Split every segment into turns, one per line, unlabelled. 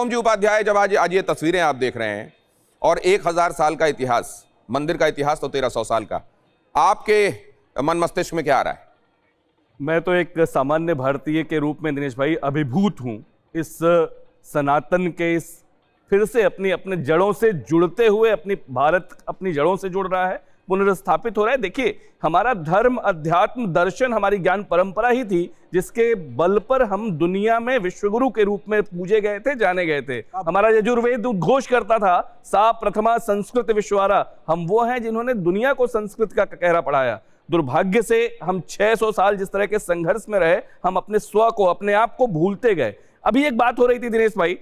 ओम जी उपाध्याय, जब आज ये तस्वीरें आप देख रहे हैं और 1000 साल का इतिहास, मंदिर का इतिहास तो 1300 साल का, आपके मन मस्तिष्क में क्या आ रहा है?
मैं तो एक सामान्य भारतीय के रूप में दिनेश भाई अभिभूत हूं इस सनातन के इस फिर से अपने जड़ों से जुड़ते हुए, अपनी भारत अपनी जड़ों से जुड़ रहा है, पुनर्स्थापित हो रहा है। देखिए, हमारा धर्म, अध्यात्म, दर्शन, हमारी ज्ञान परंपरा ही थी जिसके बल पर हम दुनिया में विश्वगुरु के रूप में पूजे गए थे, जाने गए थे। हमारा यजुर्वेद उद्घोष करता था सा प्रथमा संस्कृत विश्वारा। हम वो हैं जिन्होंने दुनिया को संस्कृत का कहरा पढ़ाया। दुर्भाग्य से हम 600 साल जिस तरह के संघर्ष में रहे, हम अपने स्व को, अपने आप को भूलते गए। अभी एक बात हो रही थी दिनेश भाई,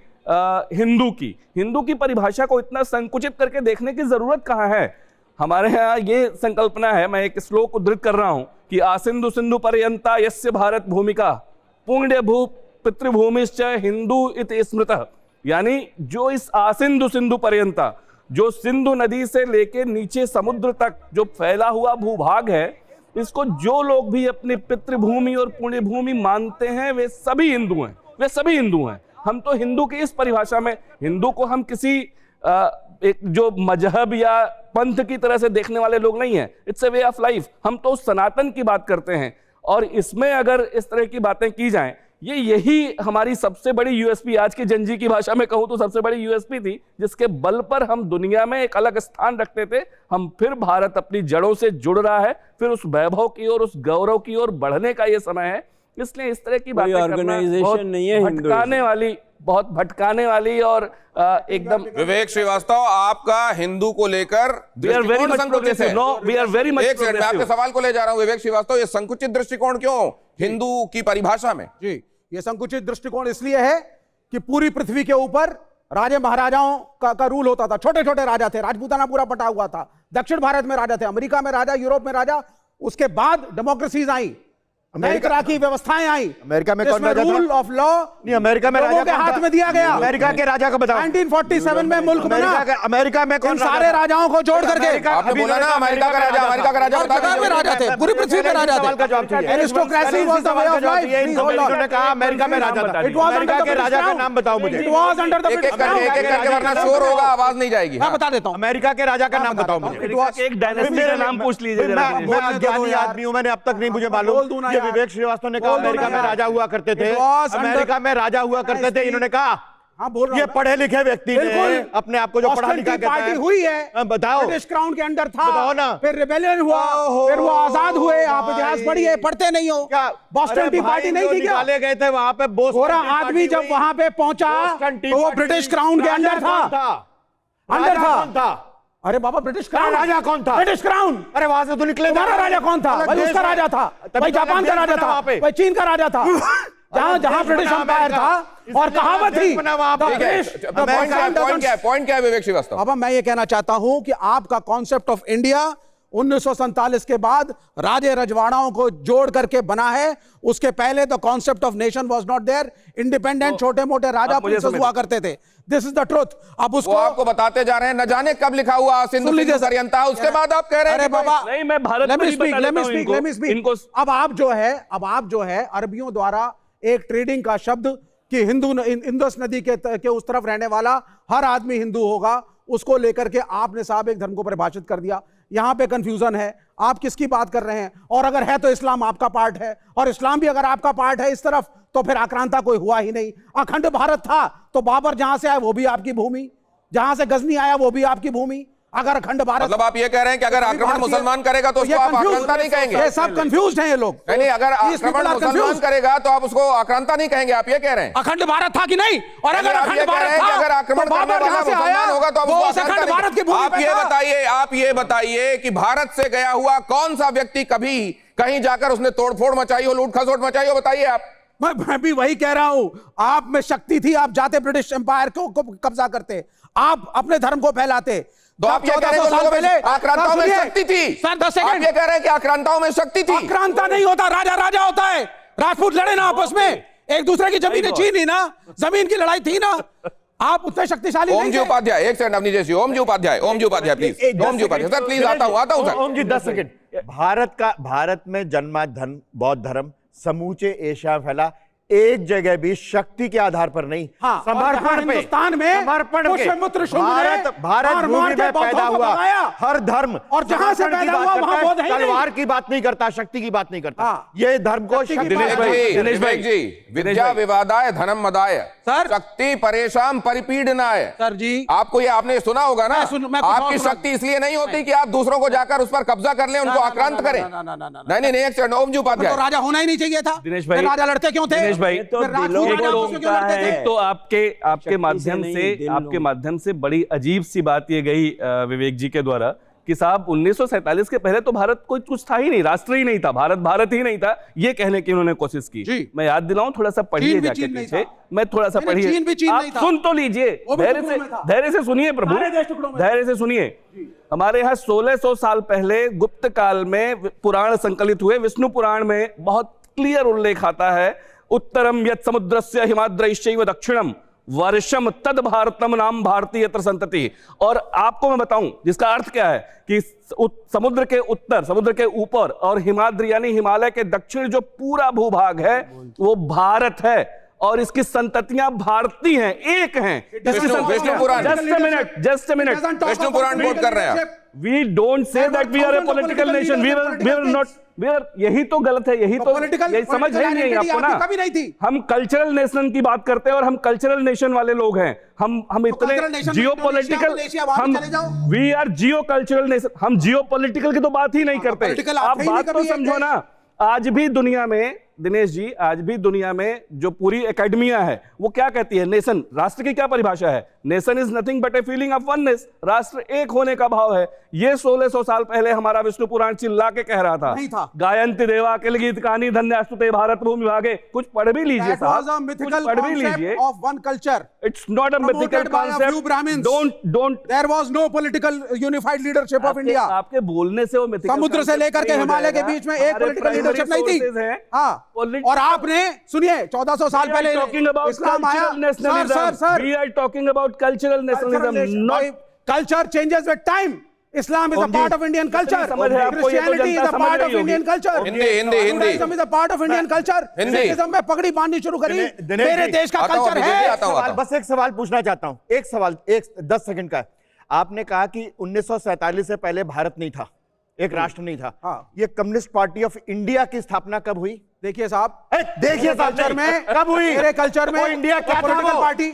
हिंदू की परिभाषा को इतना संकुचित करके देखने की जरूरत कहां है। हमारे यहाँ ये संकल्पना है, मैं एक श्लोक उद्धृत कर रहा हूं कि आसिंधु सिंधु पर्यंता यस्य भारत भूमिका पुण्य भू पितृभूमिश्च हिंदू इति स्मृतः। यानी जो इस आसिंधु सिंधु पर्यंता, जो सिंधु नदी से लेके नीचे समुद्र तक जो फैला हुआ भूभाग है, इसको जो लोग भी अपनी पितृभूमि और पुण्य भूमि मानते हैं वे सभी हिंदू हैं, वे सभी हिंदू हैं। हम तो हिंदू की इस परिभाषा में, हिंदू को हम किसी एक जो मजहब या पंथ की तरह से देखने वाले लोग नहीं हैं। It's a way of life. हम तो सनातन की बात करते हैं और इसमें अगर इस तरह की बातें की जाएं, यही हमारी सबसे बड़ी यूएसपी, आज की जनजी की भाषा में कहूं तो सबसे बड़ी यूएसपी थी, जिसके बल पर हम दुनिया में एक अलग स्थान रखते थे। हम फिर भारत अपनी जड़ों से जुड़ रहा है, फिर उस वैभव की ओर, उस गौरव की ओर बढ़ने का ये समय है। इसलिए इस तरह की बातें
ऑर्गेनाइजेशन नहीं है,
बहुत भटकाने वाली और एकदम।
विवेक श्रीवास्तव, आपका हिंदू को लेकर दृष्टिकोण संकुचित है। एक सेकंड, मैं आपके सवाल को ले जा रहा हूं विवेक श्रीवास्तव, ये संकुचित दृष्टिकोण क्यों हिंदू की परिभाषा में?
जी, ये संकुचित दृष्टिकोण इसलिए है कि पूरी पृथ्वी के ऊपर राजे महाराजाओं का रूल होता था। छोटे छोटे राजा थे, राजपूताना पूरा पटा हुआ था। दक्षिण भारत में राजा थे, अमेरिका में राजा, यूरोप में राजा। उसके बाद डेमोक्रेसीज आई, नई तरह की व्यवस्थाएं आई।
अमेरिका में कौन राजा था?
रूल ऑफ लॉ
नहीं, अमेरिका में राजा
के हाथ में दिया गया।
अमेरिका के राजा का बताओ।
1947 में मुल्क बना।
अमेरिका में कौन
सारे राजाओं को जोड़ करके
आपने बोला ना अमेरिका का राजा, अमेरिका का राजा
में राजा थे, पूरी पृथ्वी पे राजा थे। Aristocracy was the way of life.
उन्होंने कहा अमेरिका में राजा था। अमेरिका के राजा का नाम बताओ मुझे।
इट वाज अंडर द
एक करके, वरना शोर होगा, आवाज नहीं जाएगी।
मैं बता देता हूं,
अमेरिका के राजा का नाम बताओ मुझे।
एक डायनेस्टी का नाम पूछ लीजिए जरा।
मैं अज्ञानी आदमी हूं, मैंने अब तक नहीं मुझे मालूम। ये विवेक श्रीवास्तव ने कहा अमेरिका में राजा हुआ करते थे, अमेरिका में राजा हुआ करते थे। इन्होंने कहा ये पढ़े लिखे व्यक्ति ने अपने आप को जो पढ़ा लिखा कहता है।
पार्टी हुई है,
बताओ।
ब्रिटिश क्राउन के अंडर था,
बताओ ना।
फिर रिबेलियन हुआ, फिर वो आजाद हुए। आप इतिहास पढ़िए, पढ़ते नहीं हो क्या? बॉस्टन टी पार्टी नहीं थी क्या?
निकाले गए थे वहां पे।
पूरा आदमी जब वहां पे पहुंचा तो वो ब्रिटिश क्राउन के अंडर था, अंडर था। अरे बाबा, ब्रिटिश क्राउन
राजा कौन था?
British crown.
अरे वहां से तो निकले।
तुम्हारा राजा कौन था? भाई उसका राजा था, भाई जापान का राजा था, भाई चीन का राजा था। जहां जहां ब्रिटिश एम्पायर था और कहावत थी।
पॉइंट क्या है विवेक श्रीवास्तव?
अब मैं ये कहना चाहता हूं कि आपका कॉन्सेप्ट ऑफ इंडिया 1947 के बाद राजे रजवाड़ाओं को जोड़ करके बना है। उसके पहले the concept of nation was not there. Independent छोटे मोटे राजा प्रिंसेस हुआ करते थे। This is the truth. अब उसको
आपको बताते जा रहे हैं, न जाने कब लिखा हुआ सिंधु पर्यंता, उसके बाद आप कह रहे हैं
अरे बाबा
नहीं, मैं भारत
लेट मी स्पीक। अब आप जो है अरबियों द्वारा एक ट्रेडिंग का शब्द कि इंदस नदी के उस तरफ रहने वाला हर आदमी हिंदू होगा, उसको लेकर के आपने साहब एक धर्म को परिभाषित कर दिया। यहां पे कंफ्यूजन है, आप किसकी बात कर रहे हैं? और अगर है तो इस्लाम आपका पार्ट है, और इस्लाम भी अगर आपका पार्ट है इस तरफ, तो फिर आक्रांता कोई हुआ ही नहीं। अखंड भारत था तो बाबर जहां से आया वो भी आपकी भूमि, जहां से गजनी आया वो भी आपकी भूमि। अगर अखंड भारत,
मतलब आप ये कह रहे हैं कि अगर आक्रमण मुसलमान करेगा तो उसको आप आक्रांता नहीं कहेंगे?
ये सब कंफ्यूज्ड हैं ये लोग।
नहीं, अगर आक्रमण मुसलमान करेगा तो आप उसको आक्रांता नहीं कहेंगे, आप ये कह रहे हैं?
अखंड भारत था कि नहीं? और अगर अखंड भारत था,
अगर आक्रमण करने वाला मुसलमान होगा तो आप ये बताइए कि भारत से गया हुआ कौन सा व्यक्ति कभी कहीं जाकर उसने तोड़फोड़ मचाई हो, लूट खसोट मचाई हो? बताइए आप।
मैं भी वही कह रहा हूं, आप में शक्ति थी, आप जाते ब्रिटिश एम्पायर को कब्जा करते, आप अपने धर्म को फैलाते।
तो आप ये कह रहे हैं आक्रांताओं में शक्ति थी?
Sir 10 second.
आप ये कह रहे हैं कि आक्रांताओं में शक्ति थी?
आक्रांता नहीं होता, राजा राजा होता है। राजपूत लड़े ना आपस में, एक दूसरे की जमीनें छीनी ना, जमीन की लड़ाई थी ना। आप उतने शक्तिशाली नहीं थे।
ओम जी उपाध्याय, एक सेकंड अपनी जैसी। Om ji Upadhyay please. Om ji Upadhyay sir please, आता हूं सर।
ओम जी 10 सेकंड। भारत में जन्मा धर्म, बौद्ध धर्म समूचे एशिया में फैला। एक जगह भी शक्ति के आधार पर नहीं,
हाँ,
समर्पण पे,
हिंदुस्तान में
समर्पण पे
पुष्यमित्र शुंग ने
भारत
मार
भूमि
मार के
में पैदा
बौद्धों को
हुआ
भगाया।
हर धर्म
और जहां से
समर्पण की
पैदा
बात
हुआ
करता
वहां
है,
बौद्ध है ही नहीं।
तलवार की बात नहीं करता, शक्ति की बात नहीं करता।
हाँ।
ये धर्म को
शक्ति की
शक्ति
बात-
विवेक जी, विद्या विवादाय धर्म मदाय,
सर।
शक्ति परेशान परिपीडनाय।
सर जी,
आपको ये आपने सुना होगा ना,
मैं कुछ और
आपकी
सुना-
शक्ति इसलिए नहीं होती कि आप दूसरों को जाकर उस पर कब्जा कर लें, उनको आक्रांत करें। नहीं, एक सेकंड, ओम जी
तो
उपाध्याय,
राजा होना ही नहीं चाहिए था।
दिनेश भाई,
फिर राजा लड़ते क्यों थे?
दिनेश भाई,
फिर राजपूत राजा आपस में क्यों लड़ते थे?
एक तो आपके माध्यम से बड़ी अजीब सी बात ये गई विवेक जी के द्वारा कि साहब 1947 के पहले तो भारत कोई कुछ था ही नहीं, राष्ट्र ही नहीं था, भारत ही नहीं था, ये कहने की उन्होंने कोशिश की। मैं याद दिलाऊं, थोड़ा सा पढ़िए जाके पीछे, मैं थोड़ा सा पढ़िए, आप सुन तो लीजिए, धैर्य से सुनिए प्रभु, धैर्य से सुनिए। हमारे यहाँ 1600 साल पहले गुप्त काल में पुराण संकलित हुए, विष्णु पुराण में बहुत क्लियर उल्लेख आता है, उत्तरम यत् समुद्रस्य हिमाद्रैश्चैव दक्षिणम वर्षम तद भारतम नाम भारतीय संतति। और आपको मैं बताऊं जिसका अर्थ क्या है कि समुद्र के उत्तर, समुद्र के ऊपर और हिमाद्री यानी हिमालय के दक्षिण जो पूरा भूभाग है वो भारत है और इसकी संततियां भारतीय हैं, एक हैं।
Vishnu Purana,
just a minute,
Vishnu Purana quote कर रहे हैं आप।
We don't say that we are a political nation. We are not. We are, यही तो गलत है, यही तो यही समझ है नहीं आपको ना।
कभी नहीं थी।
हम कल्चरल नेशन की बात करते हैं और हम कल्चरल नेशन वाले लोग हैं। हम इतने जियोपॉलिटिकल, हम we are geo cultural nation, हम जियोपॉलिटिकल की तो बात ही नहीं करते। आप बात तो समझो ना। आज भी दुनिया में दिनेश जी, आज भी दुनिया में जो पूरी एकेडमिया है वो क्या कहती है? नेशन, राष्ट्र की क्या परिभाषा है? Nation is nothing but a feeling of oneness. राष्ट्र एक होने का भाव है। ये 1600 साल पहले हमारा विष्णु पुराण चिल्ला के कह रहा था, गायन्ति देवा अखिल गीत कहानी धन्यास्तुते भारत भूमि भागे। कुछ पढ़ भी लीजिए साहब, कुछ पढ़ भी लीजिए।
Of one culture,
it's not a mythical concept. Don't
there was no political unified leadership of India.
आपके बोलने से वो मिथिकल,
समुद्र से लेकर के हिमालय के बीच में एक पॉलिटिकल लीडरशिप नहीं थी। हाँ, और आपने सुनिए 1400 साल पहले इस्लाम आया। Sir,
we are talking about cultural nationalism, not
culture changes with time. Islam is a part of Indian culture. Christianity is a part of Indian culture. Judaism is a part of Indian culture. Sikhism में पगड़ी बांधनी शुरू करी, मेरे देश का culture है।
बस एक सवाल पूछना चाहता हूं, एक सवाल, 10 सेकंड का। आपने कहा कि 1947 से पहले भारत नहीं था, एक राष्ट्र नहीं था।
हाँ।
ये कम्युनिस्ट पार्टी ऑफ इंडिया की स्थापना कब हुई?
देखिए साहब,
देखिए
कल्चर में
कब हुई?
मेरे कल्चर में
वो इंडिया क्या था?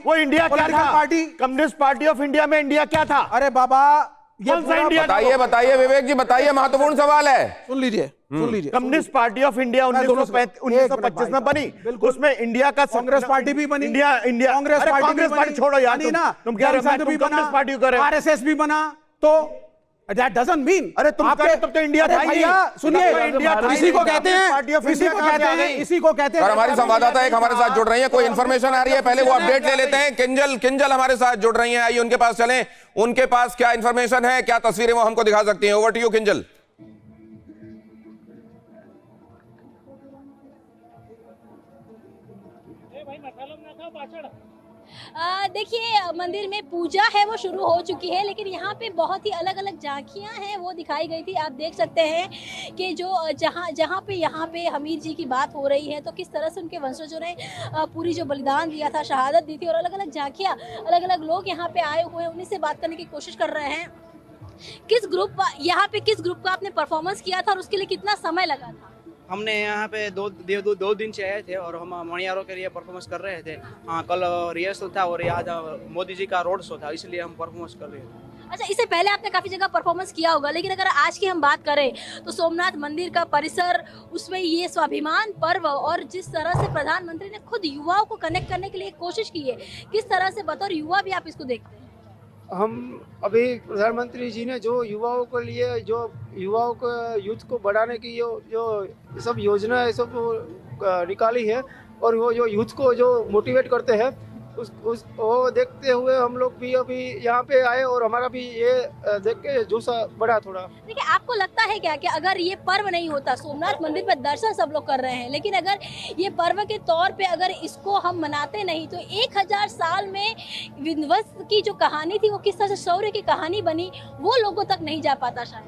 वो इंडिया क्या था?
Party,
communist party of India में इंडिया क्या था?
अरे बाबा,
कौन सा इंडिया?
बताइए विवेक जी, बताइए, महत्वपूर्ण सवाल है।
सुन लीजिए।
कम्युनिस्ट पार्टी ऑफ इंडिया 1925 में बनी, उसमें इंडिया का
कांग्रेस पार्टी भी बनी।
इंडिया कांग्रेस पार्टी छोड़ो यार, तुम क्या कम्युनिस्ट पार्टी कर रहे हो?
आरएसएस भी बना, तो that doesn't mean,
अरे तुम कह तब तो इंडिया था ही नहीं।
सुनिए, इसी को कहते हैं, इसी को कहते हैं।
और हमारी संवाददाता एक हमारे साथ जुड़ रही है, कोई इन्फॉर्मेशन आ रही है, पहले वो अपडेट ले लेते हैं। किंजल हमारे साथ जुड़ रही हैं, आइए उनके पास चलें। उनके पास क्या इन्फॉर्मेशन है, क्या तस्वीरें वो हमको दिखा सकती हैं? Over to you Kinjal.
देखिए, मंदिर में पूजा है वो शुरू हो चुकी है, लेकिन यहाँ पे बहुत ही अलग अलग झांकियाँ हैं वो दिखाई गई थी। आप देख सकते हैं कि जो जहाँ पे यहाँ पे हमीर जी की बात हो रही है, तो किस तरह से उनके वंशजों ने पूरी जो बलिदान दिया था, शहादत दी थी, और अलग अलग झांकियाँ, अलग अलग लोग यहाँ पे आए हुए हैं, उन्हीं से बात करने की कोशिश कर रहे हैं। किस ग्रुप का आपने परफॉर्मेंस किया था और उसके लिए कितना समय लगा था?
हमने यहाँ पे दो दिन से आए थे और हम मणियारों के लिए परफॉर्मेंस कर रहे थे। हाँ, कल रिहर्सल था और आज मोदी जी का रोड शो था, इसलिए हम परफॉर्मेंस कर रहे थे।
अच्छा, इससे पहले आपने काफ़ी जगह परफॉर्मेंस किया होगा, लेकिन अगर आज की हम बात करें तो सोमनाथ मंदिर का परिसर, उसमें ये स्वाभिमान पर्व और जिस तरह से प्रधानमंत्री ने खुद युवाओं को कनेक्ट करने के लिए कोशिश की है, किस तरह से बतौर युवा भी आप इसको देखते हैं?
हम अभी प्रधानमंत्री जी ने जो युवाओं के लिए, जो युवाओं को, यूथ को बढ़ाने की जो सब योजना है सब निकाली है, और वो जो यूथ को जो मोटिवेट करते हैं वो देखते हुए हम लोग भी अभी यहाँ पे आए और हमारा भी ये देख के जोश बढ़ा थोड़ा।
देखिए, आपको लगता है क्या कि अगर ये पर्व नहीं होता, सोमनाथ मंदिर पर दर्शन सब लोग कर रहे हैं, लेकिन अगर ये पर्व के तौर पे अगर इसको हम मनाते नहीं तो 1000 साल में विध्वंस की जो कहानी थी, वो किस तरह से शौर्य की कहानी बनी, वो लोगों तक नहीं जा पाता शायद।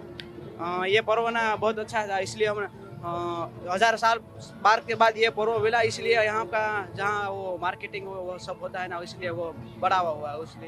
ये पर्व ना बहुत अच्छा था, इसलिए हम
1000 साल पार के बाद ये पर्व मिला, इसलिए यहाँ का जहाँ वो मार्केटिंग वो सब होता है ना, इसलिए वो बड़ा हुआ है, इसलिए